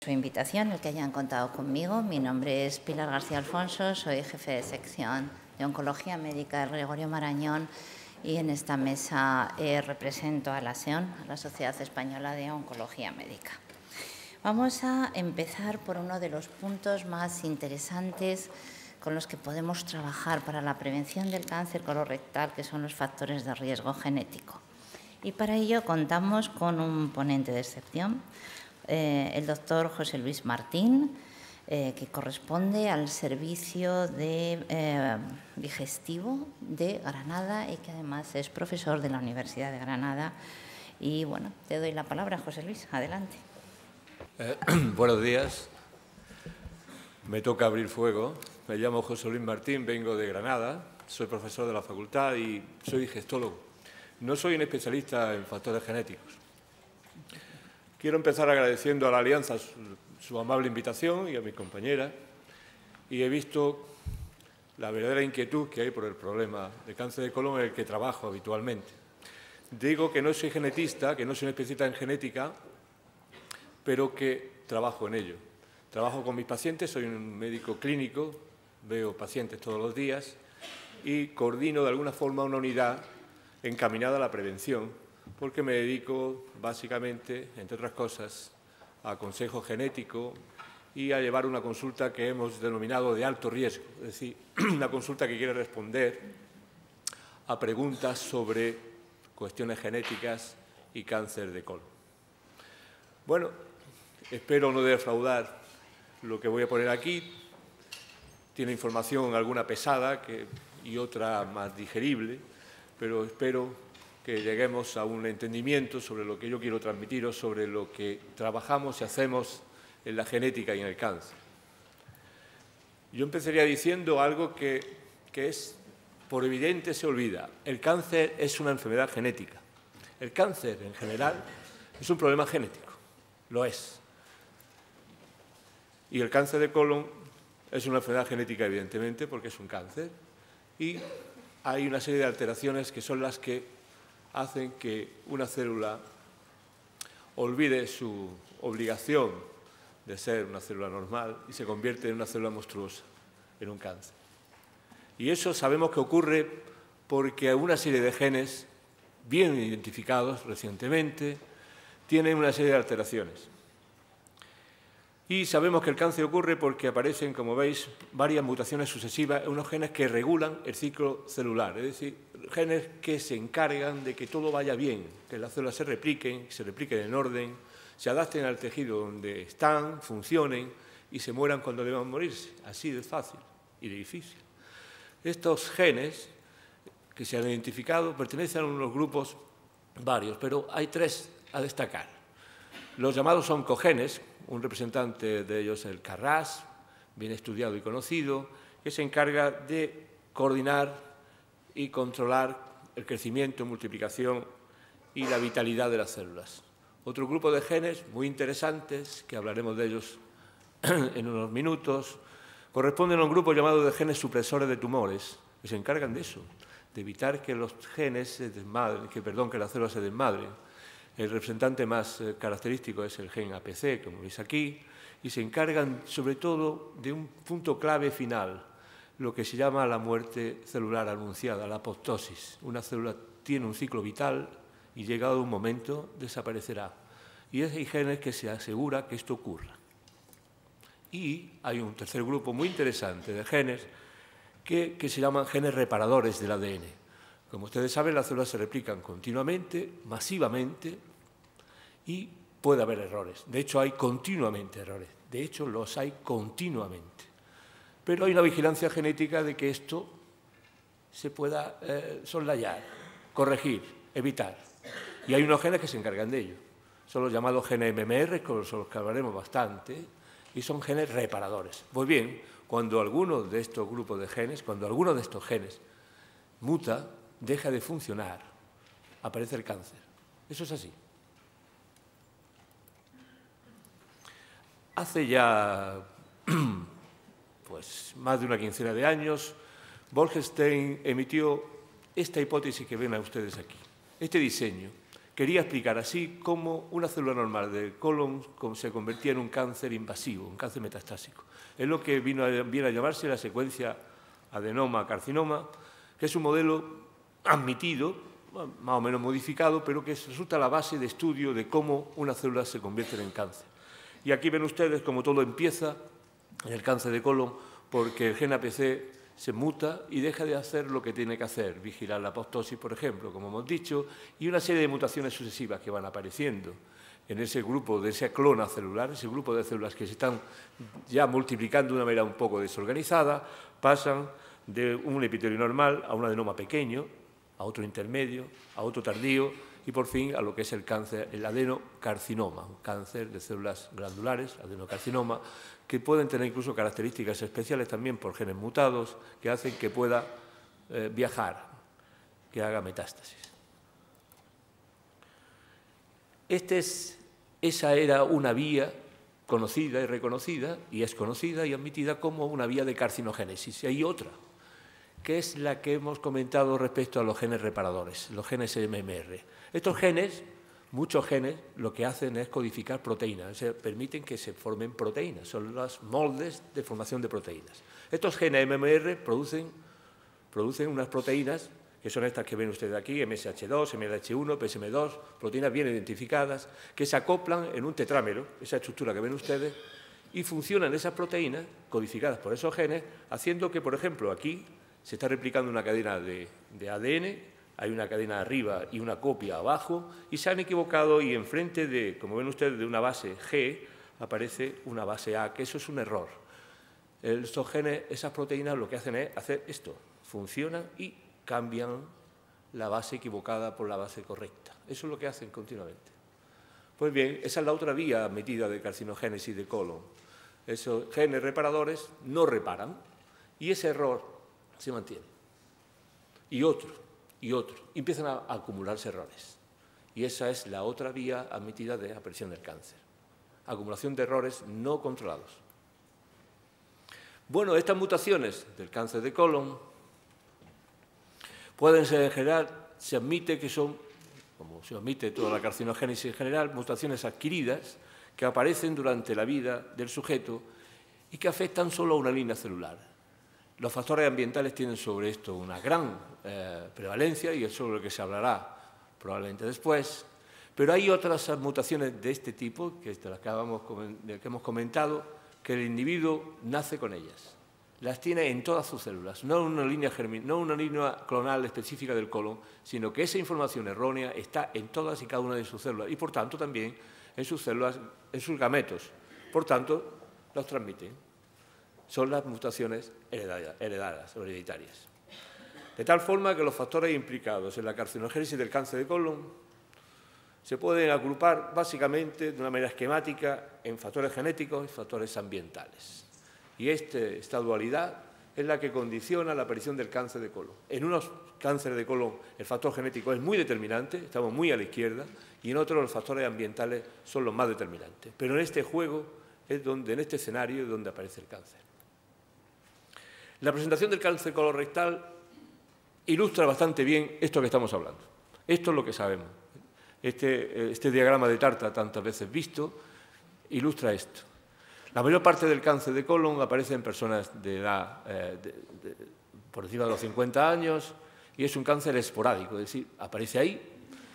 Su invitación, el que hayan contado conmigo. Mi nombre es Pilar García Alfonso, soy jefe de sección de Oncología Médica del Gregorio Marañón y en esta mesa represento a la SEON, a la Sociedad Española de Oncología Médica. Vamos a empezar por uno de los puntos más interesantes con los que podemos trabajar para la prevención del cáncer colorectal, que son los factores de riesgo genético. Y para ello contamos con un ponente de excepción, el doctor José Luis Martín, que corresponde al servicio de digestivo de Granada y que además es profesor de la Universidad de Granada. Y bueno, te doy la palabra, José Luis, adelante. Buenos días. Me toca abrir fuego. Me llamo José Luis Martín, vengo de Granada, soy profesor de la facultad y soy digestólogo. No soy un especialista en factores genéticos. Quiero empezar agradeciendo a la Alianza su amable invitación y a mi compañera, y he visto la verdadera inquietud que hay por el problema de cáncer de colon en el que trabajo habitualmente. Digo que no soy genetista, que no soy un especialista en genética, pero que trabajo en ello. Trabajo con mis pacientes, soy un médico clínico, veo pacientes todos los días y coordino de alguna forma una unidad encaminada a la prevención, porque me dedico básicamente, entre otras cosas, a consejo genético y a llevar una consulta que hemos denominado de alto riesgo, es decir, una consulta que quiere responder a preguntas sobre cuestiones genéticas y cáncer de colon. Bueno, espero no defraudar lo que voy a poner aquí. Tiene información alguna pesada y otra más digerible, pero espero que lleguemos a un entendimiento sobre lo que yo quiero transmitiros, sobre lo que trabajamos y hacemos en la genética y en el cáncer. Yo empezaría diciendo algo que es, por evidente, se olvida. El cáncer es una enfermedad genética. El cáncer, en general, es un problema genético. Lo es. Y el cáncer de colon es una enfermedad genética, evidentemente, porque es un cáncer. Y hay una serie de alteraciones que son las que hacen que una célula olvide su obligación de ser una célula normal y se convierte en una célula monstruosa, en un cáncer. Y eso sabemos que ocurre porque una serie de genes, bien identificados recientemente, tienen una serie de alteraciones. Y sabemos que el cáncer ocurre porque aparecen, como veis, varias mutaciones sucesivas en unos genes que regulan el ciclo celular, es decir, genes que se encargan de que todo vaya bien, que las células se repliquen en orden, se adapten al tejido donde están, funcionen y se mueran cuando deban morirse. Así de fácil y de difícil. Estos genes que se han identificado pertenecen a unos grupos varios, pero hay tres a destacar. Los llamados oncogenes, un representante de ellos el KRAS, bien estudiado y conocido, que se encarga de coordinar y controlar el crecimiento, multiplicación y la vitalidad de las células. Otro grupo de genes muy interesantes, que hablaremos de ellos en unos minutos, corresponden a un grupo llamado de genes supresores de tumores, que se encargan de eso, de evitar que los genes se desmadren, que las células se desmadren. El representante más característico es el gen APC, como veis aquí, y se encargan sobre todo de un punto clave final, lo que se llama la muerte celular anunciada, la apoptosis. Una célula tiene un ciclo vital y llegado un momento desaparecerá. Y hay genes que se asegura que esto ocurra. Y hay un tercer grupo muy interesante de genes que se llaman genes reparadores del ADN. Como ustedes saben, las células se replican continuamente, masivamente, y puede haber errores. De hecho, hay continuamente errores. De hecho, los hay continuamente. Pero hay una vigilancia genética de que esto se pueda soslayar, corregir, evitar. Y hay unos genes que se encargan de ello. Son los llamados genes MMR, con los que hablaremos bastante, y son genes reparadores. Pues bien, cuando alguno de estos grupos de genes, cuando alguno de estos genes muta, deja de funcionar, aparece el cáncer. Eso es así. Hace ya más de una quincena de años, Bolkestein emitió esta hipótesis que ven a ustedes aquí, este diseño, quería explicar así cómo una célula normal del colon se convertía en un cáncer invasivo, un cáncer metastásico. Es lo que viene a llamarse la secuencia adenoma-carcinoma, que es un modelo admitido, más o menos modificado, pero que resulta la base de estudio de cómo una célula se convierte en cáncer. Y aquí ven ustedes cómo todo empieza en el cáncer de colon, porque el gen APC se muta y deja de hacer lo que tiene que hacer, vigilar la apoptosis, por ejemplo, como hemos dicho, y una serie de mutaciones sucesivas que van apareciendo en ese grupo de esa clona celular, ese grupo de células que se están ya multiplicando de una manera un poco desorganizada, pasan de un epitelio normal a un adenoma pequeño, a otro intermedio, a otro tardío y por fin a lo que es el cáncer, el adenocarcinoma, un cáncer de células glandulares, adenocarcinoma, que pueden tener incluso características especiales también por genes mutados que hacen que pueda viajar, que haga metástasis. Esa era una vía conocida y reconocida, y es conocida y admitida como una vía de carcinogénesis. Y hay otra, que es la que hemos comentado respecto a los genes reparadores, los genes MMR. Estos genes, muchos genes, lo que hacen es codificar proteínas, o sea, permiten que se formen proteínas, son los moldes de formación de proteínas. Estos genes MMR producen unas proteínas, que son estas que ven ustedes aquí, MSH2, MLH1, PSM2, proteínas bien identificadas, que se acoplan en un tetrámero, esa estructura que ven ustedes, y funcionan esas proteínas, codificadas por esos genes, haciendo que, por ejemplo, aquí se está replicando una cadena de ADN, hay una cadena arriba y una copia abajo, y se han equivocado y enfrente de, como ven ustedes, de una base G, aparece una base A, que eso es un error. Estos genes, esas proteínas, lo que hacen es hacer esto, funcionan y cambian la base equivocada por la base correcta. Eso es lo que hacen continuamente. Pues bien, esa es la otra vía admitida de carcinogénesis de colon. Esos genes reparadores no reparan y ese error se mantiene. Y otro, empiezan a acumularse errores. Y esa es la otra vía admitida de aparición del cáncer. Acumulación de errores no controlados. Bueno, estas mutaciones del cáncer de colon pueden ser en general, se admite que son, como se admite toda la carcinogénesis en general, mutaciones adquiridas que aparecen durante la vida del sujeto y que afectan solo a una línea celular. Los factores ambientales tienen sobre esto una gran prevalencia y es sobre lo que se hablará probablemente después, pero hay otras mutaciones de este tipo, que hemos comentado, que el individuo nace con ellas. Las tiene en todas sus células, no en una línea clonal específica del colon, sino que esa información errónea está en todas y cada una de sus células y, por tanto, también en sus células, en sus gametos. Por tanto, los transmiten. Son las mutaciones heredadas o hereditarias. De tal forma que los factores implicados en la carcinogénesis del cáncer de colon se pueden agrupar básicamente de una manera esquemática en factores genéticos y factores ambientales. Y esta dualidad es la que condiciona la aparición del cáncer de colon. En unos cánceres de colon el factor genético es muy determinante, estamos muy a la izquierda, y en otros los factores ambientales son los más determinantes. Pero en este juego es donde, en este escenario, es donde aparece el cáncer. La presentación del cáncer colorectal ilustra bastante bien esto que estamos hablando. Esto es lo que sabemos. Este diagrama de Tarta, tantas veces visto, ilustra esto. La mayor parte del cáncer de colon aparece en personas de edad por encima de los 50 años y es un cáncer esporádico, es decir, aparece ahí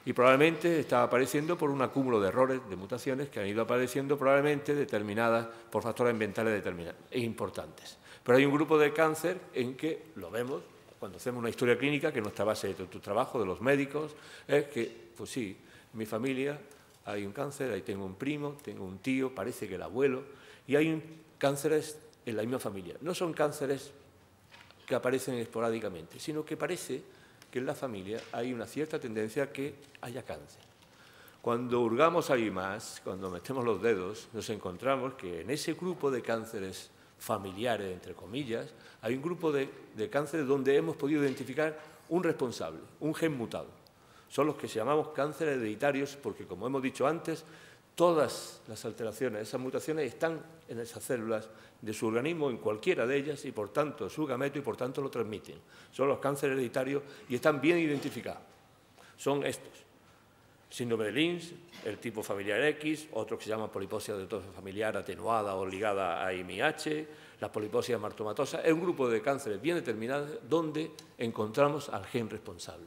y probablemente está apareciendo por un acúmulo de errores, de mutaciones que han ido apareciendo probablemente determinadas por factores ambientales importantes. Pero hay un grupo de cáncer en que lo vemos cuando hacemos una historia clínica, que nuestra base de tu trabajo, de los médicos, es que, pues sí, en mi familia hay un cáncer, ahí tengo un primo, tengo un tío, parece que el abuelo, y hay cánceres en la misma familia. No son cánceres que aparecen esporádicamente, sino que parece que en la familia hay una cierta tendencia a que haya cáncer. Cuando hurgamos ahí más, cuando metemos los dedos, nos encontramos que en ese grupo de cánceres familiares, entre comillas, hay un grupo de cánceres donde hemos podido identificar un responsable, un gen mutado. Son los que llamamos cánceres hereditarios porque, como hemos dicho antes, todas las alteraciones, esas mutaciones están en esas células de su organismo, en cualquiera de ellas, y por tanto su gameto y por tanto lo transmiten. Son los cánceres hereditarios y están bien identificados. Son estos. síndrome de Lynch, el tipo familiar X, otro que se llama poliposia detosa familiar atenuada o ligada a IMIH, la poliposia martomatosa. Es un grupo de cánceres bien determinados donde encontramos al gen responsable.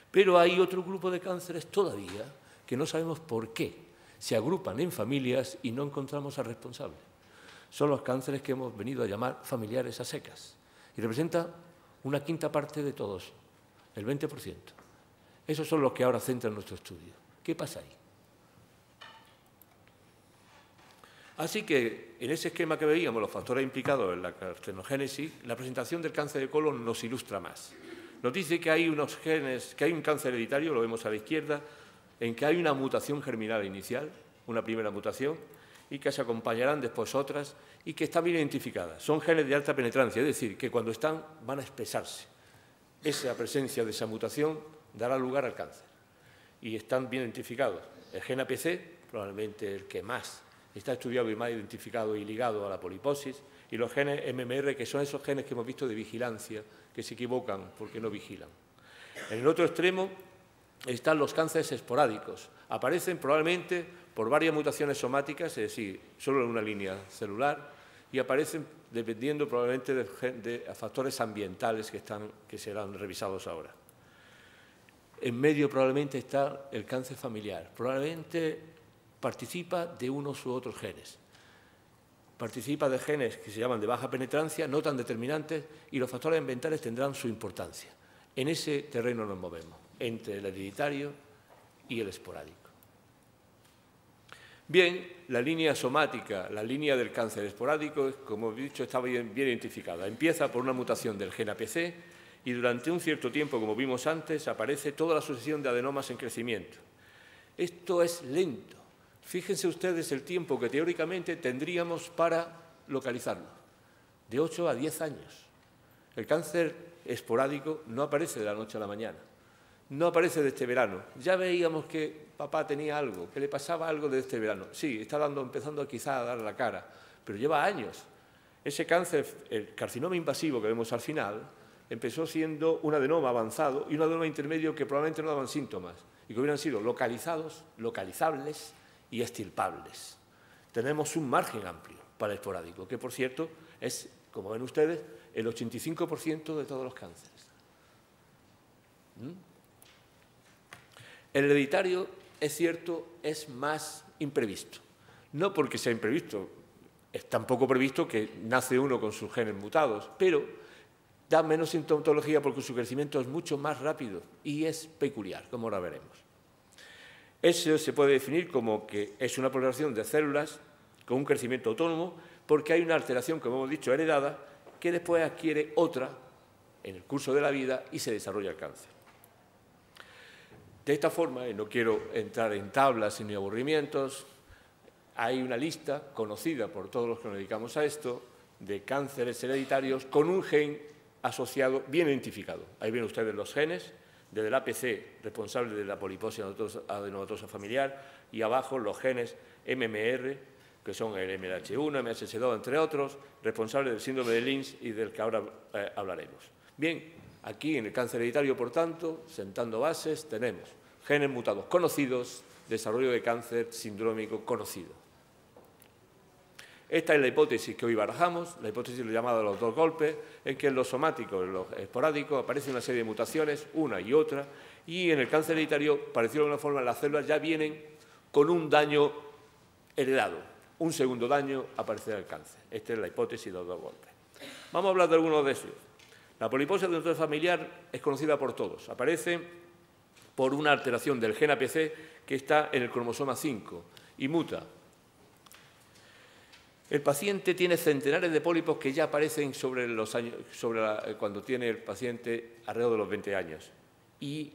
Pero hay otro grupo de cánceres todavía que no sabemos por qué se agrupan en familias y no encontramos al responsable. Son los cánceres que hemos venido a llamar familiares a secas y representan una quinta parte de todos, el 20%. Esos son los que ahora centran nuestro estudio. ¿Qué pasa ahí? Así que, en ese esquema que veíamos, los factores implicados en la carcinogénesis, la presentación del cáncer de colon nos ilustra más. Nos dice que hay unos genes, que hay un cáncer hereditario, lo vemos a la izquierda, en que hay una mutación germinal inicial, una primera mutación, y que se acompañarán después otras, y que están bien identificadas. Son genes de alta penetrancia, es decir, que cuando están van a expresarse. Esa presencia de esa mutación dará lugar al cáncer. Y están bien identificados. El gen APC, probablemente el que más está estudiado y más identificado y ligado a la poliposis, y los genes MMR, que son esos genes que hemos visto de vigilancia, que se equivocan porque no vigilan. En el otro extremo están los cánceres esporádicos. Aparecen probablemente por varias mutaciones somáticas, es decir, solo en una línea celular, y aparecen dependiendo probablemente de factores ambientales que serán revisados ahora. En medio probablemente está el cáncer familiar. Probablemente participa de unos u otros genes. Participa de genes que se llaman de baja penetrancia, no tan determinantes, y los factores ambientales tendrán su importancia. En ese terreno nos movemos, entre el hereditario y el esporádico. Bien, la línea somática, la línea del cáncer esporádico, como he dicho, está bien identificada. Empieza por una mutación del gen APC y durante un cierto tiempo, como vimos antes, aparece toda la sucesión de adenomas en crecimiento. Esto es lento. Fíjense ustedes el tiempo que teóricamente tendríamos para localizarlo, de 8 a 10 años. El cáncer esporádico no aparece de la noche a la mañana, no aparece de este verano. Ya veíamos que papá tenía algo, que le pasaba algo de este verano. Sí, está empezando quizá a dar la cara, pero lleva años. Ese cáncer, el carcinoma invasivo que vemos al final, empezó siendo un adenoma avanzado y un adenoma intermedio que probablemente no daban síntomas y que hubieran sido localizados, localizables y extirpables. Tenemos un margen amplio para el esporádico, que por cierto es, como ven ustedes, el 85% de todos los cánceres. El hereditario, es cierto, es más imprevisto. No porque sea imprevisto, es tampoco previsto que nace uno con sus genes mutados, pero da menos sintomatología porque su crecimiento es mucho más rápido y es peculiar, como ahora veremos. Eso se puede definir como que es una proliferación de células con un crecimiento autónomo porque hay una alteración, como hemos dicho, heredada, que después adquiere otra en el curso de la vida y se desarrolla el cáncer. De esta forma, y no quiero entrar en tablas ni aburrimientos, hay una lista conocida por todos los que nos dedicamos a esto de cánceres hereditarios con un gen asociado bien identificado. Ahí ven ustedes los genes, desde el APC, responsable de la poliposia adenomatosa familiar, y abajo los genes MMR, que son el MLH1, MHC2, entre otros, responsables del síndrome de Lynch y del que ahora hablaremos. Bien, aquí en el cáncer hereditario, por tanto, sentando bases, tenemos genes mutados conocidos, desarrollo de cáncer sindrómico conocido. Esta es la hipótesis que hoy barajamos, la hipótesis llamada de los dos golpes, en que en los somáticos, en los esporádicos, aparece una serie de mutaciones, una y otra, y en el cáncer hereditario, parecido de alguna forma, las células ya vienen con un daño heredado. Un segundo daño aparecerá el cáncer. Esta es la hipótesis de los dos golpes. Vamos a hablar de algunos de esos. La poliposia adenomatosa familiar es conocida por todos. Aparece por una alteración del gen APC que está en el cromosoma 5 y muta. El paciente tiene centenares de pólipos que ya aparecen sobre los años, cuando tiene el paciente alrededor de los 20 años. Y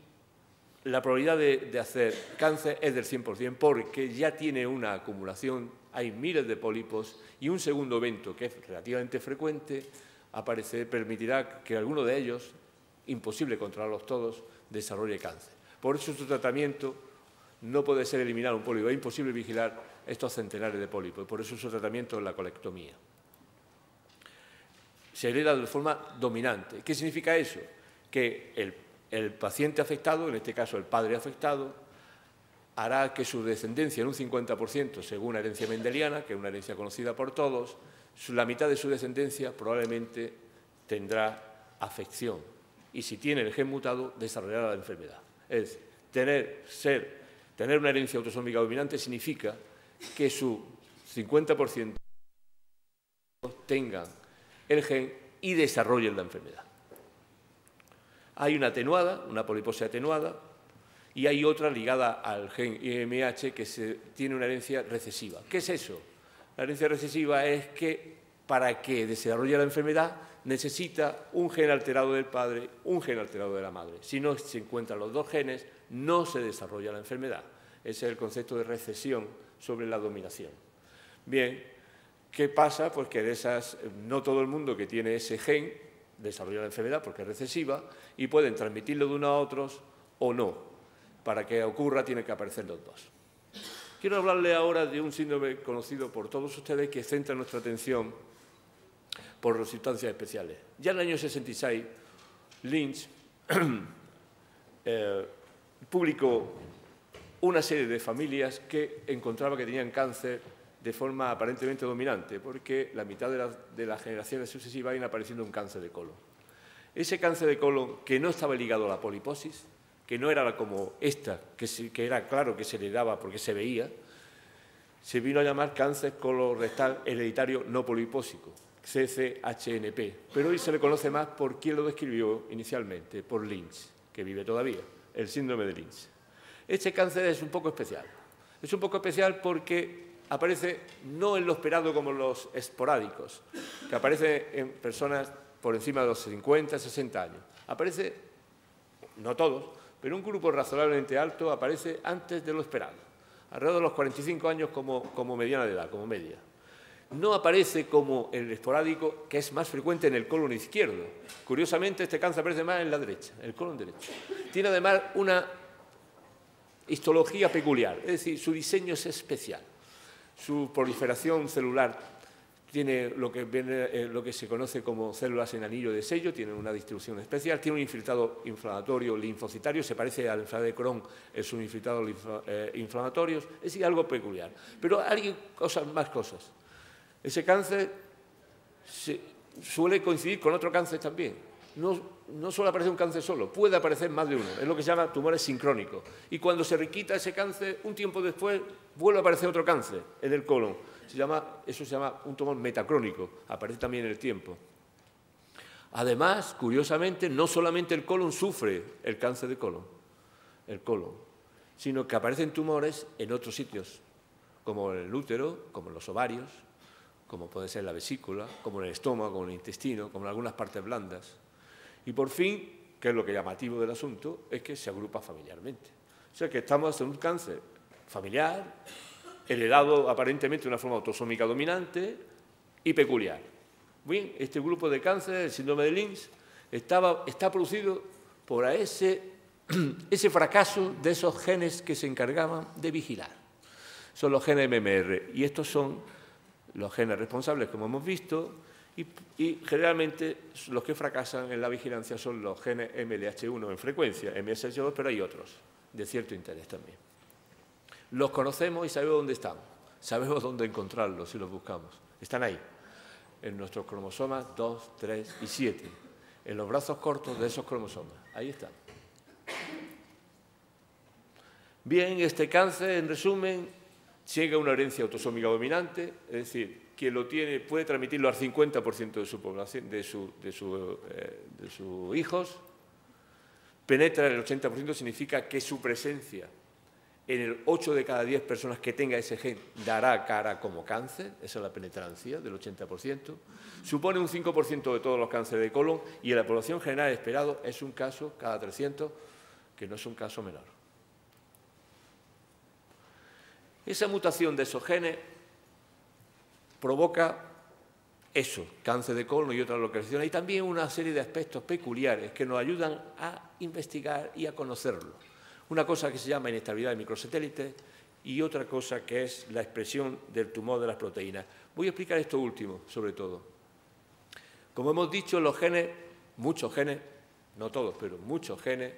la probabilidad de hacer cáncer es del 100% porque ya tiene una acumulación, hay miles de pólipos y un segundo evento que es relativamente frecuente permitirá que alguno de ellos, imposible controlarlos todos, desarrolle cáncer. Por eso su tratamiento no puede ser eliminar un pólipo, es imposible vigilar estos centenares de pólipos y por eso su tratamiento es la colectomía. Se hereda de forma dominante. ¿Qué significa eso? Que el paciente afectado, en este caso el padre afectado, hará que su descendencia en un 50%, según la herencia mendeliana, que es una herencia conocida por todos, la mitad de su descendencia probablemente tendrá afección. Y si tiene el gen mutado, desarrollará la enfermedad. Es decir, tener una herencia autosómica dominante significa que su 50% tengan el gen y desarrollen la enfermedad. Hay una atenuada, una poliposia atenuada, y hay otra ligada al gen IMH que tiene una herencia recesiva. ¿Qué es eso? La herencia recesiva es que para que desarrolle la enfermedad necesita un gen alterado del padre, un gen alterado de la madre. Si no se encuentran los dos genes, no se desarrolla la enfermedad. Ese es el concepto de recesión sobre la dominación. Bien, ¿qué pasa? Pues que no todo el mundo que tiene ese gen desarrolla la enfermedad porque es recesiva y pueden transmitirlo de unos a otros o no. Para que ocurra tienen que aparecer los dos. Quiero hablarle ahora de un síndrome conocido por todos ustedes que centra nuestra atención por sustancias especiales. Ya en el año 66, Lynch publicó una serie de familias que encontraba que tenían cáncer de forma aparentemente dominante, porque la mitad de las generaciones sucesivas iban apareciendo un cáncer de colon. Ese cáncer de colon, que no estaba ligado a la poliposis, que no era como esta, que era claro que se le daba porque se veía, se vino a llamar cáncer colorectal hereditario no polipósico, CCHNP, pero hoy se le conoce más por quien lo describió inicialmente, por Lynch, que vive todavía, el síndrome de Lynch. Este cáncer es un poco especial. Es un poco especial porque aparece no en lo esperado como los esporádicos, que aparece en personas por encima de los 50, 60 años. Aparece, no todos, pero un grupo razonablemente alto aparece antes de lo esperado, alrededor de los 45 años como mediana de edad, como media. No aparece como el esporádico, que es más frecuente en el colon izquierdo. Curiosamente, este cáncer aparece más en la derecha, en el colon derecho. Tiene además una histología peculiar, es decir, su diseño es especial. Su proliferación celular tiene lo que se conoce como células en anillo de sello, tiene una distribución especial, tiene un infiltrado inflamatorio linfocitario, se parece a la enfermedad de Crohn en sus infiltrados inflamatorios, es decir, algo peculiar. Pero hay más cosas. Ese cáncer suele coincidir con otro cáncer también. No suele aparecer un cáncer solo, puede aparecer más de uno. Es lo que se llama tumores sincrónicos. Y cuando se requita ese cáncer, un tiempo después vuelve a aparecer otro cáncer en el colon. Eso se llama un tumor metacrónico, aparece también en el tiempo. Además, curiosamente, no solamente el colon sufre el cáncer de colon, sino que aparecen tumores en otros sitios, como en el útero, como en los ovarios, como puede ser la vesícula, como en el estómago, como en el intestino, como en algunas partes blandas. Y por fin, que es lo que es llamativo del asunto, es que se agrupa familiarmente. O sea que estamos en un cáncer familiar, heredado aparentemente de una forma autosómica dominante y peculiar. Bien, este grupo de cáncer, el síndrome de Lynch, está producido por ese fracaso de esos genes que se encargaban de vigilar. Son los genes MMR, y estos son los genes responsables, como hemos visto, y generalmente los que fracasan en la vigilancia son los genes MLH1 en frecuencia, MSH2, pero hay otros de cierto interés también. Los conocemos y sabemos dónde están, sabemos dónde encontrarlos si los buscamos. Están ahí, en nuestros cromosomas 2, 3 y 7, en los brazos cortos de esos cromosomas. Ahí están. Bien, este cáncer, en resumen, llega a una herencia autosómica dominante, es decir, quien lo tiene puede transmitirlo al 50% de su población, de sus hijos, penetra en el 80%, significa que su presencia en el 8 de cada 10 personas que tenga ese gen dará cara como cáncer, esa es la penetrancia del 80%, supone un 5% de todos los cánceres de colon y en la población general esperado es un caso cada 300, que no es un caso menor. Esa mutación de esos genes provoca eso, cáncer de colon y otras localizaciones, y también una serie de aspectos peculiares que nos ayudan a investigar y a conocerlo. Una cosa que se llama inestabilidad de microsatélites y otra cosa que es la expresión del tumor de las proteínas. Voy a explicar esto último, sobre todo. Como hemos dicho, los genes, muchos genes, no todos, pero muchos genes,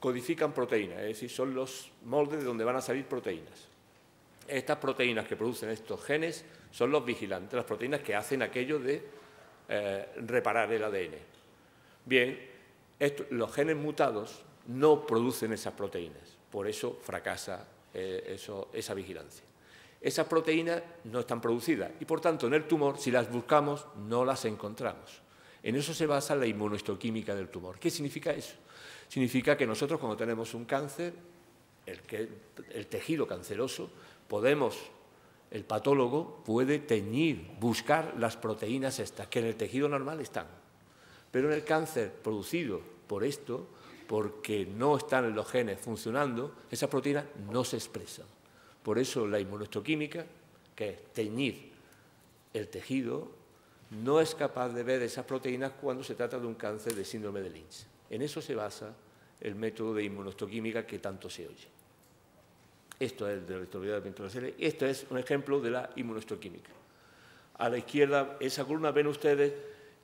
codifican proteínas, es decir, son los moldes de donde van a salir proteínas. Estas proteínas que producen estos genes son los vigilantes, las proteínas que hacen aquello de reparar el ADN. Bien, los genes mutados no producen esas proteínas, por eso fracasa esa vigilancia. Esas proteínas no están producidas y, por tanto, en el tumor, si las buscamos, no las encontramos. En eso se basa la inmunohistoquímica del tumor. ¿Qué significa eso? Significa que nosotros, cuando tenemos un cáncer, el tejido canceroso, el patólogo puede teñir, buscar las proteínas estas, que en el tejido normal están. Pero en el cáncer producido por esto, porque no están los genes funcionando, esas proteínas no se expresan. Por eso la inmunohistoquímica, que es teñir el tejido, no es capaz de ver esas proteínas cuando se trata de un cáncer de síndrome de Lynch. En eso se basa el método de inmunohistoquímica que tanto se oye. Esto es de la electrolysis de pintura serie. Esto es un ejemplo de la inmunohistoquímica. A la izquierda, esa columna, ven ustedes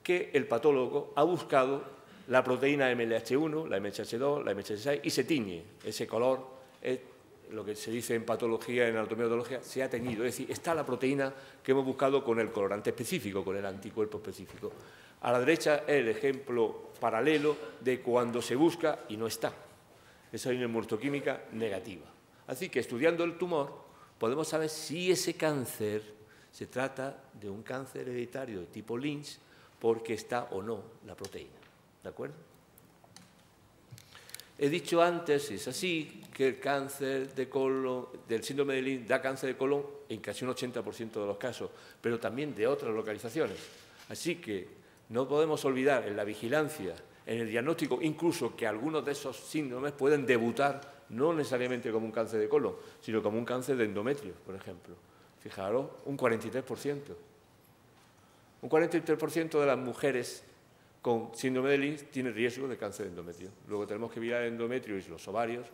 que el patólogo ha buscado la proteína MLH1, la MHH2, la MHH6 y se tiñe. Ese color es lo que se dice en patología, en anatomía patología, se ha teñido. Es decir, está la proteína que hemos buscado con el colorante específico, con el anticuerpo específico. A la derecha es el ejemplo paralelo de cuando se busca y no está. Esa es una inmunohistoquímica negativa. Así que, estudiando el tumor, podemos saber si ese cáncer se trata de un cáncer hereditario de tipo Lynch porque está o no la proteína. ¿De acuerdo? He dicho antes, es así, que el cáncer de colon, del síndrome de Lynch, da cáncer de colon en casi un 80% de los casos, pero también de otras localizaciones. Así que no podemos olvidar en la vigilancia, en el diagnóstico, incluso que algunos de esos síndromes pueden debutar no necesariamente como un cáncer de colon, sino como un cáncer de endometrio, por ejemplo. Fijaros, un 43%. Un 43% de las mujeres con síndrome de Lynch tiene riesgo de cáncer de endometrio. Luego tenemos que mirar el endometrio y los ovarios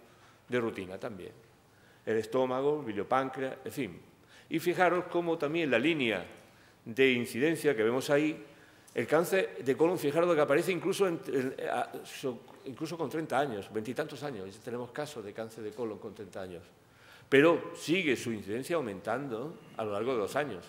de rutina también. El estómago, el biliopáncreas, en fin. Y fijaros cómo también la línea de incidencia que vemos ahí, el cáncer de colon, fijaros que aparece incluso con 30 años, 20 y tantos años. Tenemos casos de cáncer de colon con 30 años. Pero sigue su incidencia aumentando a lo largo de los años.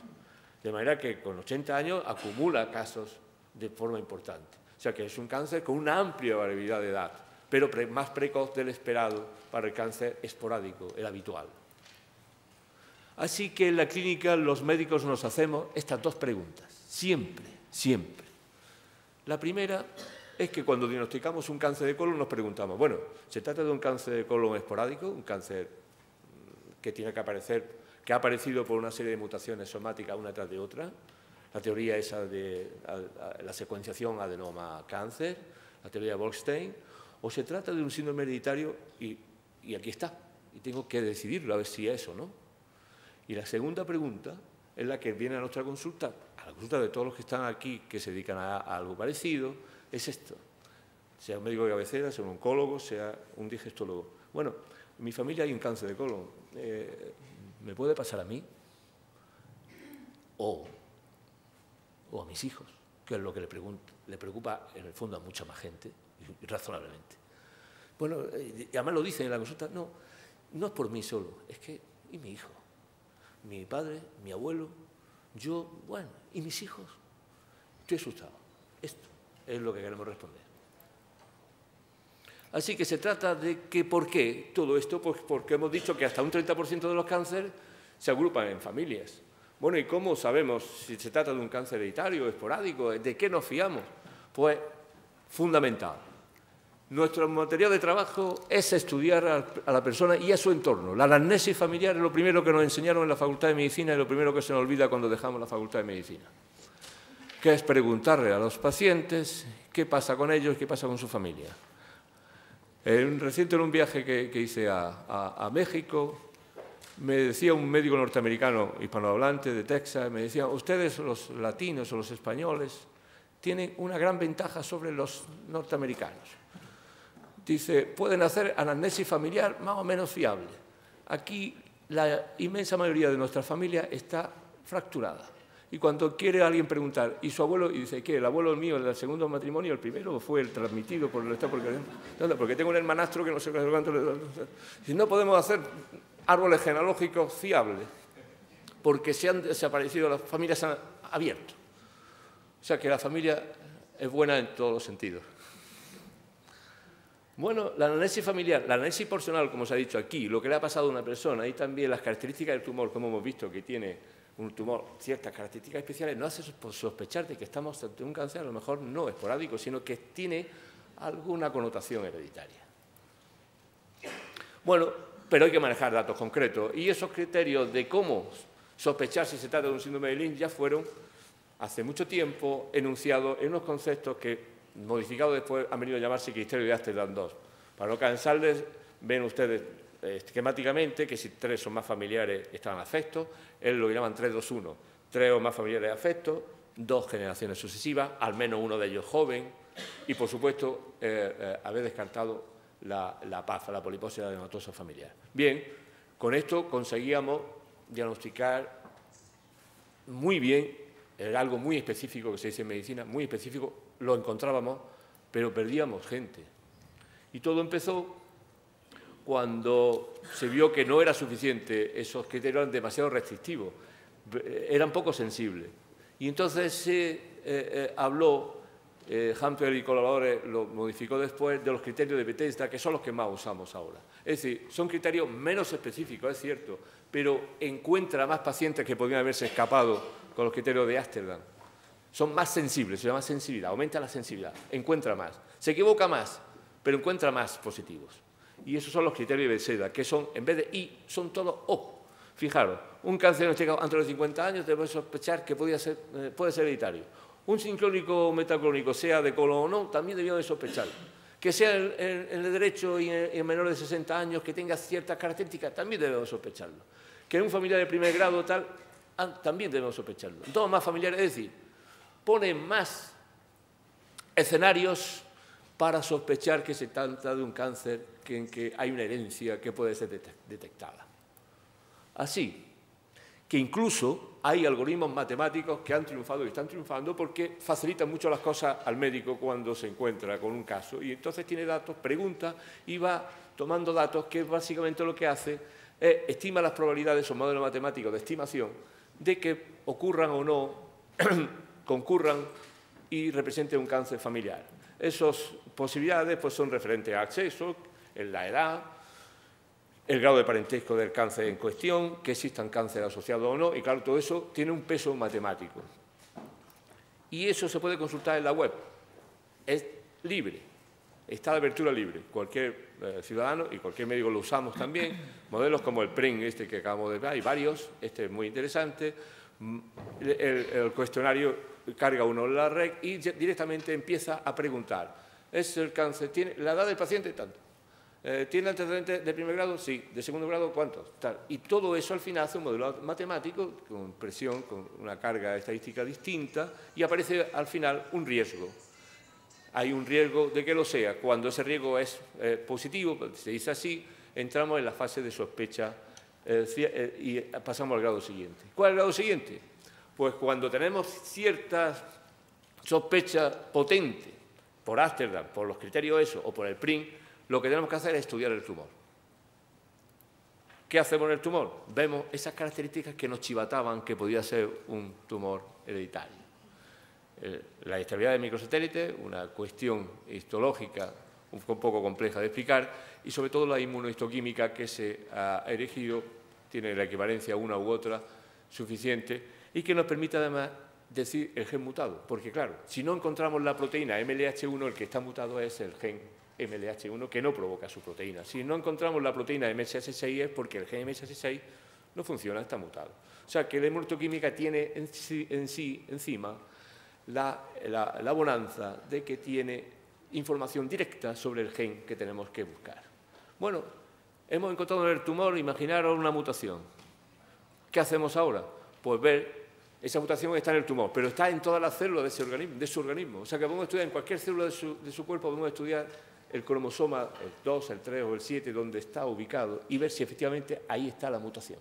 De manera que con 80 años acumula casos de forma importante. O sea que es un cáncer con una amplia variabilidad de edad, pero más precoz del esperado para el cáncer esporádico, el habitual. Así que en la clínica los médicos nos hacemos estas dos preguntas, siempre, siempre. La primera es que cuando diagnosticamos un cáncer de colon nos preguntamos, bueno, ¿se trata de un cáncer de colon esporádico, un cáncer que tiene que aparecer, que ha aparecido por una serie de mutaciones somáticas una tras de otra? La teoría esa de la secuenciación adenoma-cáncer, la teoría de Bolkestein, o se trata de un síndrome hereditario y aquí está, y tengo que decidirlo a ver si es o no. Y la segunda pregunta es la que viene a nuestra consulta, a la consulta de todos los que están aquí que se dedican a algo parecido, es esto. Sea un médico de cabecera, sea un oncólogo, sea un digestólogo. Bueno, en mi familia hay un cáncer de colon. ¿Me puede pasar a mí? O a mis hijos, que es lo que le preocupa en el fondo a mucha más gente, y razonablemente. Bueno, y además lo dicen en la consulta, no es por mí solo, es que, ¿y mi hijo? Mi padre, mi abuelo, yo, bueno, ¿y mis hijos? Estoy asustado. Esto es lo que queremos responder. Así que se trata de que, ¿por qué todo esto? Pues porque hemos dicho que hasta un 30% de los cánceres se agrupan en familias. Bueno, ¿y cómo sabemos si se trata de un cáncer hereditario, esporádico? ¿De qué nos fiamos? Pues, fundamental. Nuestro material de trabajo es estudiar a la persona y a su entorno. La anamnesis familiar es lo primero que nos enseñaron en la Facultad de Medicina y lo primero que se nos olvida cuando dejamos la Facultad de Medicina, que es preguntarle a los pacientes qué pasa con ellos, qué pasa con su familia. Reciente en un viaje que hice a México, me decía un médico norteamericano hispanohablante de Texas, me decía, ustedes los latinos o los españoles tienen una gran ventaja sobre los norteamericanos. Dice, pueden hacer anamnesis familiar más o menos fiable. Aquí la inmensa mayoría de nuestra familia está fracturada. Y cuando quiere alguien preguntar, ¿y su abuelo? Y dice, ¿qué? ¿El abuelo mío, el del segundo matrimonio, el primero, o fue el transmitido por el Estado? Porque tengo un hermanastro que no sé cuánto. Si no podemos hacer árboles genealógicos fiables, porque se han desaparecido, las familias se han abierto. O sea que la familia es buena en todos los sentidos. Bueno, la anamnesis familiar, la anamnesis personal, como se ha dicho aquí, lo que le ha pasado a una persona, y también las características del tumor, como hemos visto que tiene un tumor ciertas características especiales, no hace sospechar de que estamos ante un cáncer, a lo mejor no esporádico, sino que tiene alguna connotación hereditaria. Bueno, pero hay que manejar datos concretos, y esos criterios de cómo sospechar si se trata de un síndrome de Lynch ya fueron, hace mucho tiempo, enunciados en unos conceptos que, modificados después, han venido a llamarse criterio de Amsterdam II. Para no cansarles, ven ustedes esquemáticamente que si 3 o más familiares están afectos, él lo llaman 3-2-1, 3 o más familiares afectos, 2 generaciones sucesivas, al menos uno de ellos joven, y por supuesto haber descartado la PAF, la poliposis adenomatosa familiar. Bien, con esto conseguíamos diagnosticar muy bien, era algo muy específico que se dice en medicina, muy específico, lo encontrábamos, pero perdíamos gente. Y todo empezó cuando se vio que no era suficiente, esos criterios eran demasiado restrictivos, eran poco sensibles. Y entonces se habló, Hampel y colaboradores lo modificó después, de los criterios de Bethesda, que son los que más usamos ahora. Es decir, son criterios menos específicos, es cierto, pero encuentra más pacientes que podrían haberse escapado con los criterios de Amsterdam. Son más sensibles, se llama sensibilidad, aumenta la sensibilidad, encuentra más. Se equivoca más, pero encuentra más positivos. Y esos son los criterios de Bethesda, que son, en vez de I, son todos O. Fijaros, un cáncer diagnosticado antes de los 50 años debemos sospechar que puede ser hereditario. Un sincrónico o metacrónico, sea de colon o no, también debíamos de sospecharlo. Que sea en el derecho y en menores de 60 años, que tenga ciertas características, también debemos sospecharlo. Que en un familiar de primer grado tal, también debemos sospecharlo. Todos más familiares, es decir, pone más escenarios para sospechar que se trata de un cáncer en que hay una herencia que puede ser detectada. Así que incluso hay algoritmos matemáticos que han triunfado y están triunfando porque facilitan mucho las cosas al médico cuando se encuentra con un caso y entonces tiene datos, pregunta y va tomando datos que básicamente lo que hace es estima las probabilidades, son modelos matemáticos de estimación, de que ocurran o no, concurran y representen un cáncer familiar. Esas posibilidades pues, son referentes a acceso, en la edad, el grado de parentesco del cáncer en cuestión, que existan cáncer asociado o no, y claro, todo eso tiene un peso matemático. Y eso se puede consultar en la web. Es libre, está de apertura libre. Cualquier ciudadano y cualquier médico lo usamos también. Modelos como el PREN, este que acabamos de ver, hay varios, este es muy interesante. El cuestionario carga uno en la red y directamente empieza a preguntar. ¿Es el cáncer? ¿Tiene la edad del paciente? Tanto. ¿Tiene antecedentes de primer grado? Sí. ¿De segundo grado? ¿Cuántos? Tal. Y todo eso al final hace un modelo matemático con presión, con una carga estadística distinta y aparece al final un riesgo. Hay un riesgo de que lo sea. Cuando ese riesgo es positivo, se dice así, entramos en la fase de sospecha y pasamos al grado siguiente. ¿Cuál es el grado siguiente? Pues cuando tenemos cierta sospecha potente por Amsterdam, por los criterios ESO o por el PRIN, lo que tenemos que hacer es estudiar el tumor. ¿Qué hacemos en el tumor? Vemos esas características que nos chivataban que podía ser un tumor hereditario. La estabilidad de microsatélite, una cuestión histológica un poco compleja de explicar, y sobre todo la inmunohistoquímica que se ha erigido, tiene la equivalencia una u otra suficiente, y que nos permite además decir el gen mutado. Porque claro, si no encontramos la proteína MLH1, el que está mutado es el gen MLH1 que no provoca su proteína. Si no encontramos la proteína MSH6 es porque el gen MSH6 no funciona, está mutado. O sea que la inmunohistoquímica tiene en sí encima la bonanza de que tiene información directa sobre el gen que tenemos que buscar. Bueno, hemos encontrado en el tumor, imaginaros una mutación. ¿Qué hacemos ahora? Pues ver, esa mutación está en el tumor, pero está en todas las células de su organismo. O sea que podemos estudiar en cualquier célula de su cuerpo, podemos estudiar el cromosoma, el 2, el 3 o el 7, donde está ubicado, y ver si efectivamente ahí está la mutación.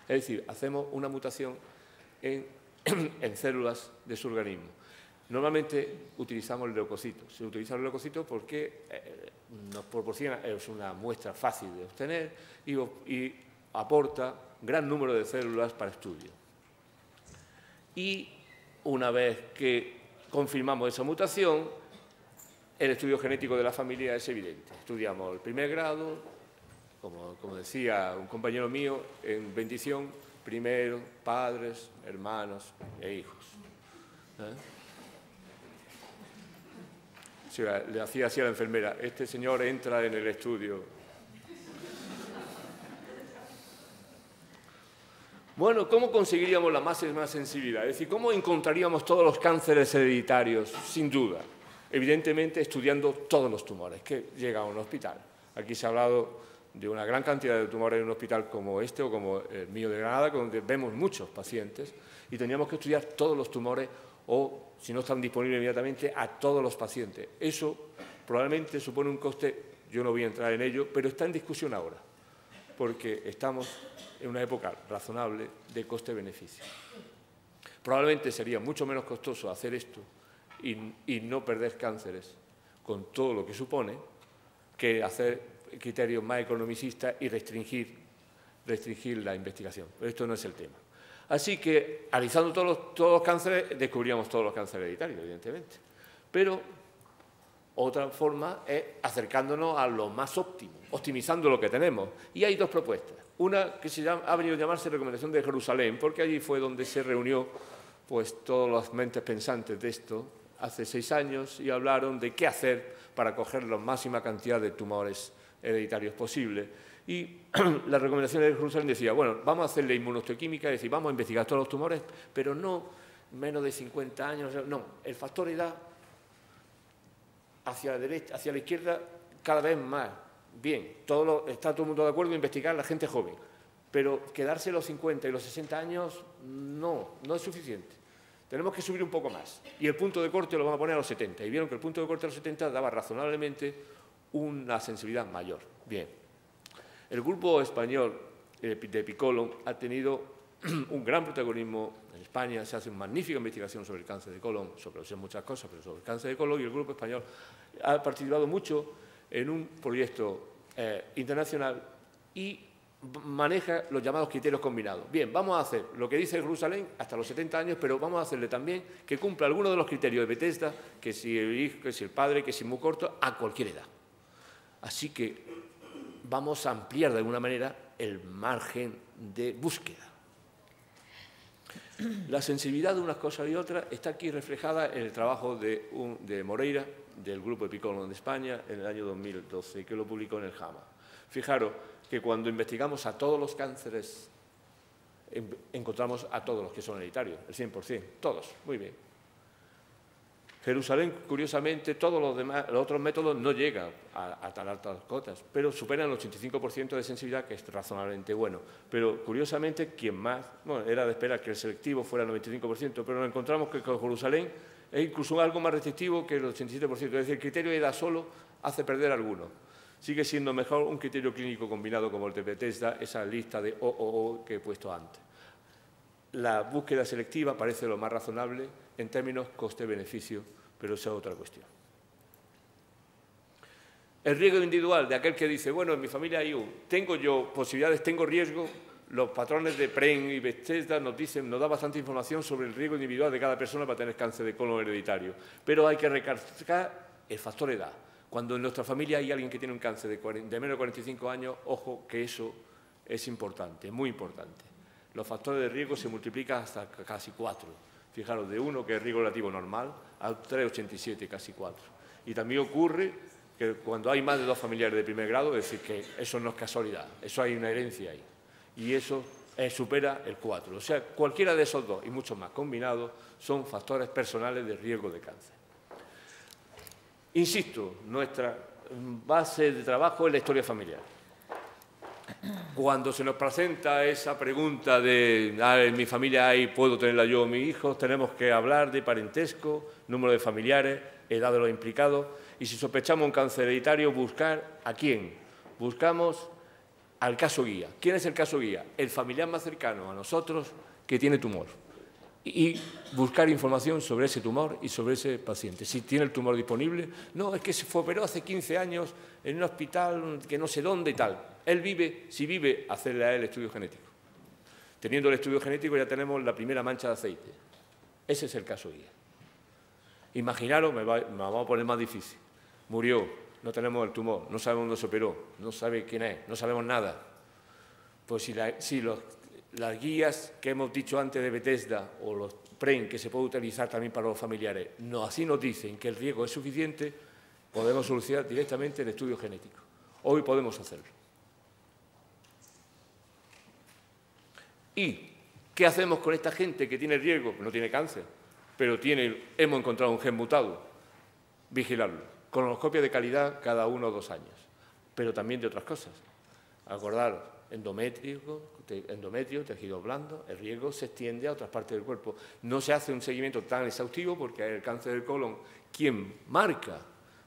Es decir, hacemos una mutación en en células de su organismo. Normalmente utilizamos el leucocito. Se utiliza el leucocito porque nos proporciona, es una muestra fácil de obtener y aporta gran número de células para estudio. Y una vez que confirmamos esa mutación, el estudio genético de la familia es evidente. Estudiamos el primer grado, como decía un compañero mío, en bendición, primero, padres, hermanos e hijos. Sí, le hacía así a la enfermera, este señor entra en el estudio. Bueno, ¿cómo conseguiríamos la máxima sensibilidad? Es decir, ¿cómo encontraríamos todos los cánceres hereditarios? Sin duda, evidentemente estudiando todos los tumores que llegan a un hospital. Aquí se ha hablado de una gran cantidad de tumores en un hospital como este o como el mío de Granada, donde vemos muchos pacientes y teníamos que estudiar todos los tumores o, si no están disponibles inmediatamente, a todos los pacientes. Eso probablemente supone un coste, yo no voy a entrar en ello, pero está en discusión ahora, porque estamos en una época razonable de coste-beneficio. Probablemente sería mucho menos costoso hacer esto y no perder cánceres con todo lo que supone que hacer criterios más economicistas y restringir la investigación. Pero esto no es el tema. Así que, analizando todos los cánceres, descubríamos todos los cánceres hereditarios, evidentemente. Pero otra forma es acercándonos a lo más óptimo, optimizando lo que tenemos. Y hay dos propuestas. Una que ha venido a llamarse Recomendación de Jerusalén, porque allí fue donde se reunió pues, todas las mentes pensantes de esto hace 6 años y hablaron de qué hacer para coger la máxima cantidad de tumores hereditarios posibles. Y la recomendación de Jerusalén decía, bueno, vamos a hacerle inmunohistoquímica, es decir, vamos a investigar todos los tumores, pero no menos de 50 años, no, el factor edad hacia la derecha, hacia la izquierda, cada vez más. Bien, está todo el mundo de acuerdo en investigar a la gente joven, pero quedarse los 50 y los 60 años no es suficiente. Tenemos que subir un poco más. Y el punto de corte lo vamos a poner a los 70. Y vieron que el punto de corte a los 70 daba razonablemente una sensibilidad mayor. Bien. El grupo español de Picolom ha tenido un gran protagonismo en España. Se hace una magnífica investigación sobre el cáncer de colon, sobre muchas cosas, pero sobre el cáncer de colon, y el grupo español ha participado mucho en un proyecto internacional y maneja los llamados criterios combinados. Bien, vamos a hacer lo que dice Jerusalén hasta los 70 años, pero vamos a hacerle también que cumpla algunos de los criterios de Bethesda, que si el hijo, que si el padre, que si muy corto, a cualquier edad. Así que vamos a ampliar de alguna manera el margen de búsqueda. La sensibilidad de unas cosas y otras está aquí reflejada en el trabajo de Moreira, del grupo Picolom de España, en el año 2012, que lo publicó en el JAMA. Fijaros que cuando investigamos a todos los cánceres, encontramos a todos los que son hereditarios, el 100%, todos, muy bien. Jerusalén, curiosamente, todos los otros métodos no llegan a tan altas cotas, pero superan el 85% de sensibilidad, que es razonablemente bueno. Pero, curiosamente, quien más, bueno, era de esperar que el selectivo fuera el 95%, pero nos encontramos que con Jerusalén es incluso algo más restrictivo que el 87%. Es decir, el criterio de edad solo hace perder algunos. Sigue siendo mejor un criterio clínico combinado como el de Bethesda, esa lista de OOO que he puesto antes. La búsqueda selectiva parece lo más razonable en términos coste-beneficio, pero esa es otra cuestión. El riesgo individual de aquel que dice, bueno, en mi familia tengo yo posibilidades, tengo riesgo. Los patrones de PREN y Bethesda nos da bastante información sobre el riesgo individual de cada persona para tener cáncer de colon hereditario. Pero hay que recalcar el factor edad. Cuando en nuestra familia hay alguien que tiene un cáncer de menos de 45 años, ojo que eso es importante, muy importante. Los factores de riesgo se multiplican hasta casi 4. Fijaros, de 1, que es riesgo relativo normal, a 3,87, casi 4. Y también ocurre que cuando hay más de 2 familiares de primer grado, es decir, que eso no es casualidad, eso hay una herencia ahí. Y eso supera el 4. O sea, cualquiera de esos dos y muchos más combinados son factores personales de riesgo de cáncer. Insisto, nuestra base de trabajo es la historia familiar. Cuando se nos presenta esa pregunta de en mi familia puedo tenerla yo o mis hijos, tenemos que hablar de parentesco, número de familiares, edad de los implicados, y si sospechamos un cáncer hereditario, buscar ¿a quién? Buscamos al caso guía. ¿Quién es el caso guía? El familiar más cercano a nosotros que tiene tumor. y buscar información sobre ese tumor y sobre ese paciente. Si tiene el tumor disponible, no, es que se operó hace 15 años en un hospital que no sé dónde y tal. Él vive, si vive, hacerle a él el estudio genético. Teniendo el estudio genético ya tenemos la primera mancha de aceite. Ese es el caso guía. Imaginaros, me vamos a poner más difícil. Murió, no tenemos el tumor, no sabemos dónde se operó, no sabe quién es, no sabemos nada. Pues si las guías que hemos dicho antes de Bethesda o los PREN que se puede utilizar también para los familiares, así nos dicen que el riesgo es suficiente, podemos solucionar directamente el estudio genético. Hoy podemos hacerlo. ¿Y qué hacemos con esta gente que tiene riesgo? No tiene cáncer, pero hemos encontrado un gen mutado. Vigilarlo. Colonoscopia de calidad cada 1 o 2 años, pero también de otras cosas. Acordaros, endometrio, tejido blando, el riesgo se extiende a otras partes del cuerpo. No se hace un seguimiento tan exhaustivo porque el cáncer del colon, quien marca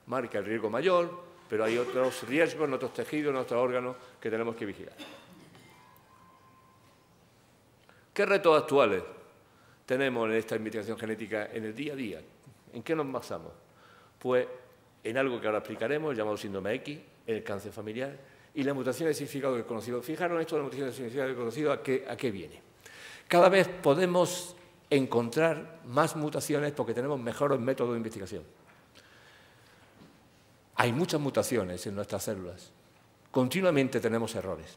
el riesgo mayor, pero hay otros riesgos en otros tejidos, en otros órganos que tenemos que vigilar. ¿Qué retos actuales tenemos en esta investigación genética en el día a día? ¿En qué nos basamos? Pues en algo que ahora explicaremos, llamado síndrome X, en el cáncer familiar, y la mutación de significado desconocido. Fijaros en esto de la mutación de significado desconocido, ¿a qué viene? Cada vez podemos encontrar más mutaciones porque tenemos mejores métodos de investigación. Hay muchas mutaciones en nuestras células. Continuamente tenemos errores.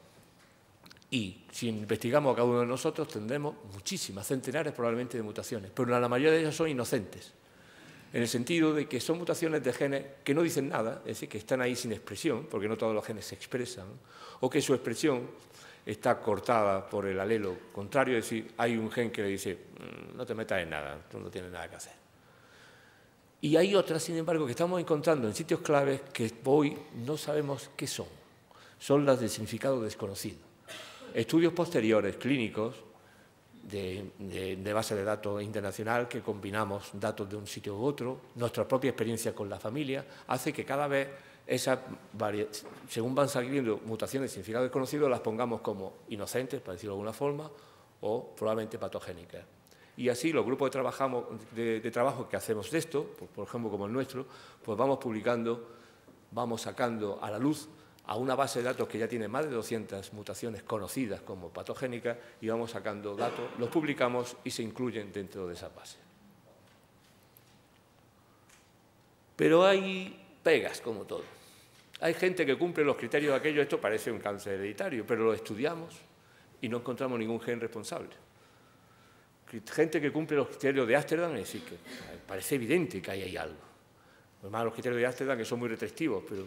Y si investigamos a cada uno de nosotros, tendremos muchísimas, centenares probablemente de mutaciones, pero la mayoría de ellas son inocentes, en el sentido de que son mutaciones de genes que no dicen nada, es decir, que están ahí sin expresión, porque no todos los genes se expresan, o que su expresión está cortada por el alelo contrario, es decir, hay un gen que le dice, no te metas en nada, tú no tienes nada que hacer. Y hay otras, sin embargo, que estamos encontrando en sitios claves que hoy no sabemos qué son. Son las de significado desconocido. Estudios posteriores, clínicos, de base de datos internacional, que combinamos datos de un sitio u otro, nuestra propia experiencia con la familia, hace que cada vez según van saliendo mutaciones de significado desconocido, las pongamos como inocentes, para decirlo de alguna forma, o probablemente patogénicas. Y así los grupos de trabajo que hacemos de esto, por ejemplo como el nuestro, pues vamos publicando, vamos sacando a la luz a una base de datos que ya tiene más de 200 mutaciones conocidas como patogénicas y vamos sacando datos, los publicamos y se incluyen dentro de esa base. Pero hay pegas, como todo. Hay gente que cumple los criterios de aquello, esto parece un cáncer hereditario, pero lo estudiamos y no encontramos ningún gen responsable. Gente que cumple los criterios de Amsterdam, es decir, que parece evidente que hay ahí algo. Además, los criterios de Amsterdam que son muy restrictivos, pero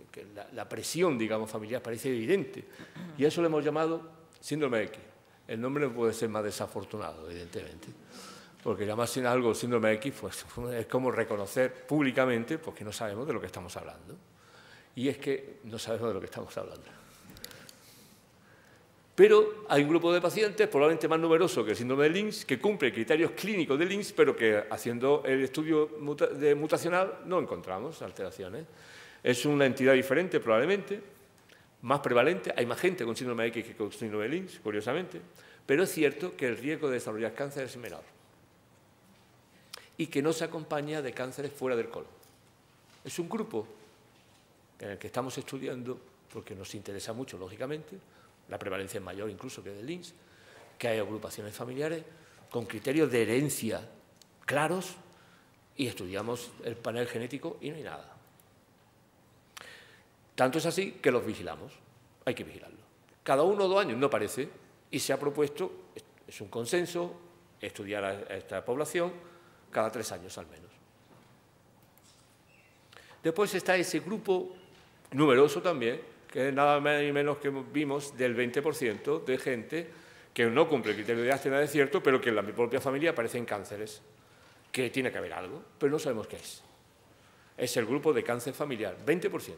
que la presión, digamos, familiar parece evidente. Y a eso le hemos llamado síndrome X. El nombre no puede ser más desafortunado, evidentemente, porque llamarse algo síndrome X pues, es como reconocer públicamente pues, que no sabemos de lo que estamos hablando. Y es que no sabemos de lo que estamos hablando. Pero hay un grupo de pacientes, probablemente más numeroso que el síndrome de Lynch, que cumple criterios clínicos de Lynch, pero que haciendo el estudio mutacional no encontramos alteraciones. Es una entidad diferente, probablemente, más prevalente. Hay más gente con síndrome X que con síndrome de Lynch, curiosamente. Pero es cierto que el riesgo de desarrollar cáncer es menor. Y que no se acompaña de cánceres fuera del colon. Es un grupo en el que estamos estudiando, porque nos interesa mucho, lógicamente, la prevalencia es mayor incluso que de Lynch, que hay agrupaciones familiares con criterios de herencia claros y estudiamos el panel genético y no hay nada. Tanto es así que los vigilamos, hay que vigilarlo. Cada 1 o 2 años no parece y se ha propuesto, es un consenso, estudiar a esta población cada 3 años al menos. Después está ese grupo numeroso también, que es nada más ni menos que vimos del 20% de gente que no cumple el criterio de Amsterdam, es cierto, pero que en la propia familia aparecen cánceres, que tiene que haber algo, pero no sabemos qué es. Es el grupo de cáncer familiar, 20%,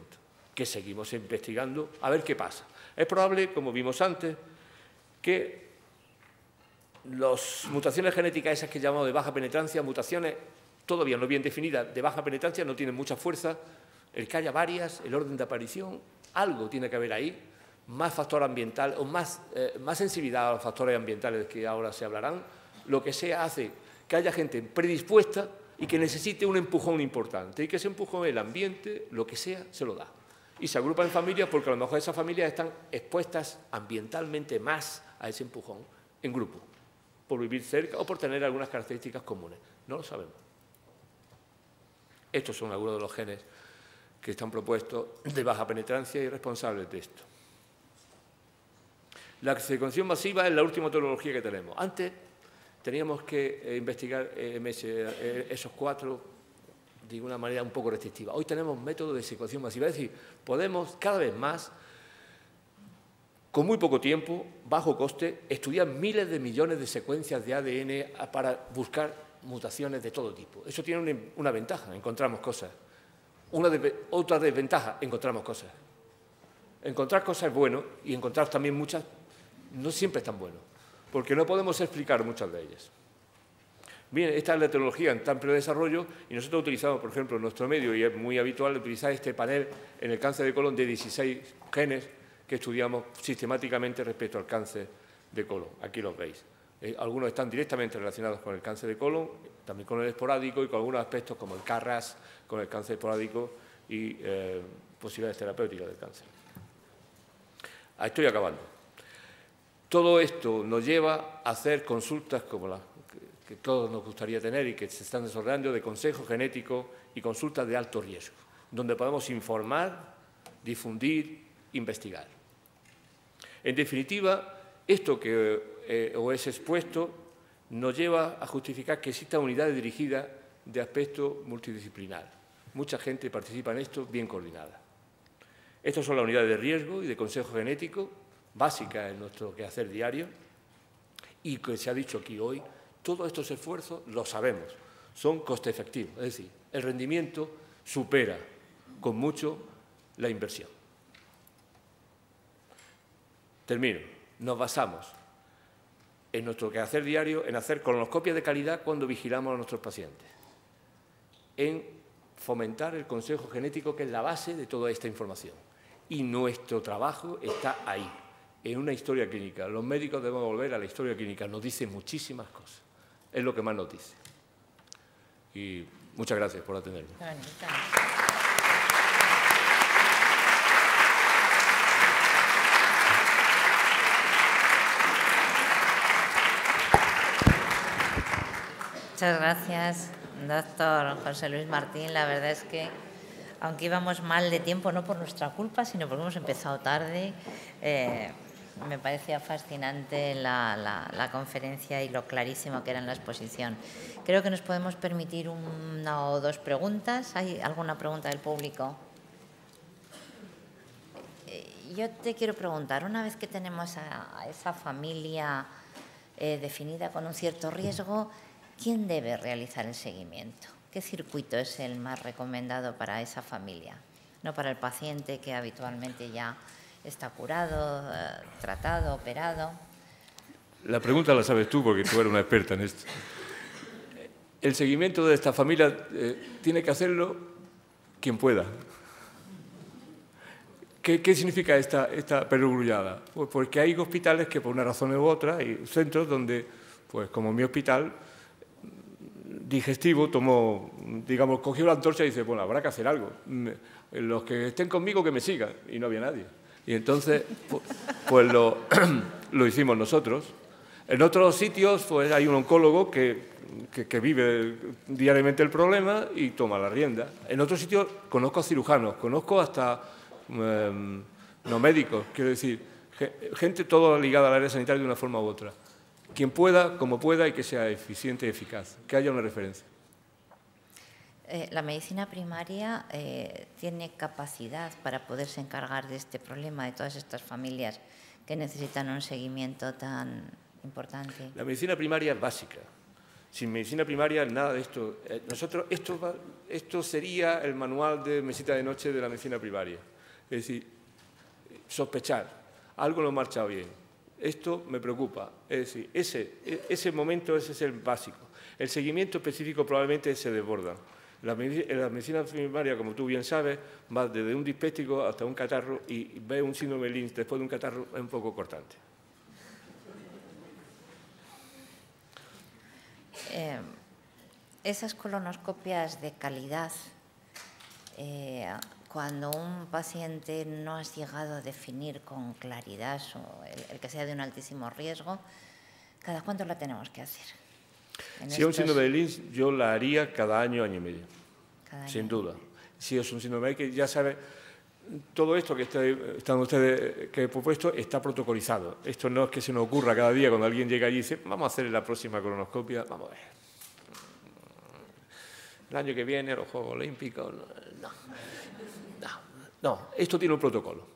que seguimos investigando a ver qué pasa. Es probable, como vimos antes, que las mutaciones genéticas esas que llamamos de baja penetrancia, mutaciones todavía no bien definidas, de baja penetrancia, no tienen mucha fuerza, el que haya varias, el orden de aparición, algo tiene que haber ahí, más factor ambiental o más sensibilidad a los factores ambientales que ahora se hablarán lo que sea, hace que haya gente predispuesta y que necesite un empujón importante, y que ese empujón, el ambiente, lo que sea, se lo da. Y se agrupa en familias porque a lo mejor esas familias están expuestas ambientalmente más a ese empujón en grupo, por vivir cerca o por tener algunas características comunes. No lo sabemos. Estos son algunos de los genes que están propuestos de baja penetrancia y responsables de esto. La secuenciación masiva es la última tecnología que tenemos. Antes teníamos que investigar esos 4 de una manera un poco restrictiva. Hoy tenemos métodos de secuenciación masiva, es decir, podemos cada vez más, con muy poco tiempo, bajo coste, estudiar miles de millones de secuencias de ADN para buscar mutaciones de todo tipo. Eso tiene una ventaja, encontramos cosas. Otra desventaja, encontramos cosas. Encontrar cosas es bueno y encontrar también muchas no siempre es tan bueno, porque no podemos explicar muchas de ellas. Bien, esta es la tecnología en tan amplio desarrollo y nosotros utilizamos, por ejemplo, en nuestro medio, y es muy habitual utilizar este panel en el cáncer de colon de 16 genes que estudiamos sistemáticamente respecto al cáncer de colon. Aquí los veis. Algunos están directamente relacionados con el cáncer de colon, también con el esporádico y con algunos aspectos como el KRAS, con el cáncer esporádico y posibilidades terapéuticas del cáncer. Estoy acabando. Todo esto nos lleva a hacer consultas como las que todos nos gustaría tener y que se están desarrollando, de consejo genético y consultas de alto riesgo, donde podemos informar, difundir, investigar. En definitiva, esto que os he expuesto nos lleva a justificar que existan unidades dirigidas de aspecto multidisciplinar. Mucha gente participa en esto bien coordinada. Estas son las unidades de riesgo y de consejo genético, básicas en nuestro quehacer diario, y que se ha dicho aquí hoy, todos estos esfuerzos, lo sabemos, son coste efectivos, es decir, el rendimiento supera con mucho la inversión. Termino. Nos basamos en nuestro quehacer diario en hacer colonoscopias de calidad cuando vigilamos a nuestros pacientes, en fomentar el consejo genético, que es la base de toda esta información. Y nuestro trabajo está ahí, en una historia clínica. Los médicos debemos volver a la historia clínica, nos dice muchísimas cosas. Es lo que más nos dice. Y muchas gracias por atenderme. Muchas gracias, doctor José Luis Martín. La verdad es que, aunque íbamos mal de tiempo, no por nuestra culpa, sino porque hemos empezado tarde, me parecía fascinante la conferencia y lo clarísimo que era en la exposición. Creo que nos podemos permitir 1 o 2 preguntas. ¿Hay alguna pregunta del público? Yo te quiero preguntar, una vez que tenemos a esa familia definida con un cierto riesgo, ¿quién debe realizar el seguimiento? ¿Qué circuito es el más recomendado para esa familia? No para el paciente, que habitualmente ya está curado, tratado, operado. La pregunta la sabes tú, porque tú eres una experta en esto. El seguimiento de esta familia tiene que hacerlo quien pueda. ¿Qué significa esta perogrullada? Pues porque hay hospitales que, por una razón u otra, hay centros donde, pues como mi hospital digestivo, cogió la antorcha y dice, bueno, habrá que hacer algo. Los que estén conmigo, que me sigan. Y no había nadie. Y entonces, pues lo hicimos nosotros. En otros sitios, pues hay un oncólogo que vive diariamente el problema y toma la rienda. En otros sitios conozco a cirujanos, conozco hasta no médicos, quiero decir, gente toda ligada al área sanitaria de una forma u otra. Quien pueda, como pueda, y que sea eficiente y eficaz, que haya una referencia. La medicina primaria tiene capacidad para poderse encargar de este problema, de todas estas familias que necesitan un seguimiento tan importante. La medicina primaria es básica. Sin medicina primaria, nada de esto. Esto sería el manual de mesita de noche de la medicina primaria. Es decir, sospechar, algo no marcha bien. Esto me preocupa. Es decir, ese momento ese es el básico. El seguimiento específico probablemente se desborda. La medicina primaria, como tú bien sabes, va desde un dispéptico hasta un catarro, y ve un síndrome de Lynch después de un catarro es un poco cortante. Esas colonoscopias de calidad, cuando un paciente no has llegado a definir con claridad el que sea de un altísimo riesgo, ¿cada cuánto la tenemos que hacer? Si es un síndrome de Lynch, yo la haría cada año, año y medio, sin duda. Si es un síndrome que ya sabe, todo esto que están ustedes que he propuesto está protocolizado. Esto no es que se nos ocurra cada día cuando alguien llega allí y dice, vamos a hacer la próxima colonoscopia, vamos a ver. El año que viene, los Juegos Olímpicos, no, esto tiene un protocolo.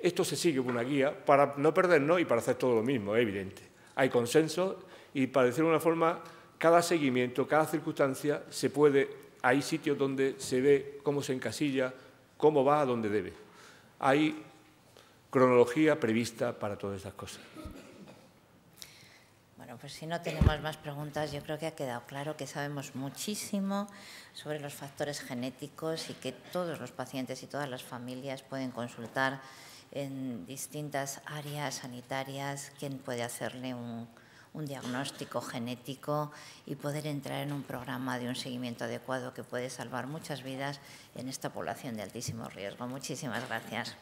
Esto se sigue por una guía para no perdernos y para hacer todo lo mismo, es evidente. Hay consenso y, para decirlo de una forma, cada seguimiento, cada circunstancia hay sitios donde se ve cómo se encasilla, cómo va a donde debe. Hay cronología prevista para todas estas cosas. Bueno, pues si no tenemos más preguntas, yo creo que ha quedado claro que sabemos muchísimo sobre los factores genéticos y que todos los pacientes y todas las familias pueden consultar en distintas áreas sanitarias quién puede hacerle un diagnóstico genético y poder entrar en un programa de un seguimiento adecuado que puede salvar muchas vidas en esta población de altísimo riesgo. Muchísimas gracias.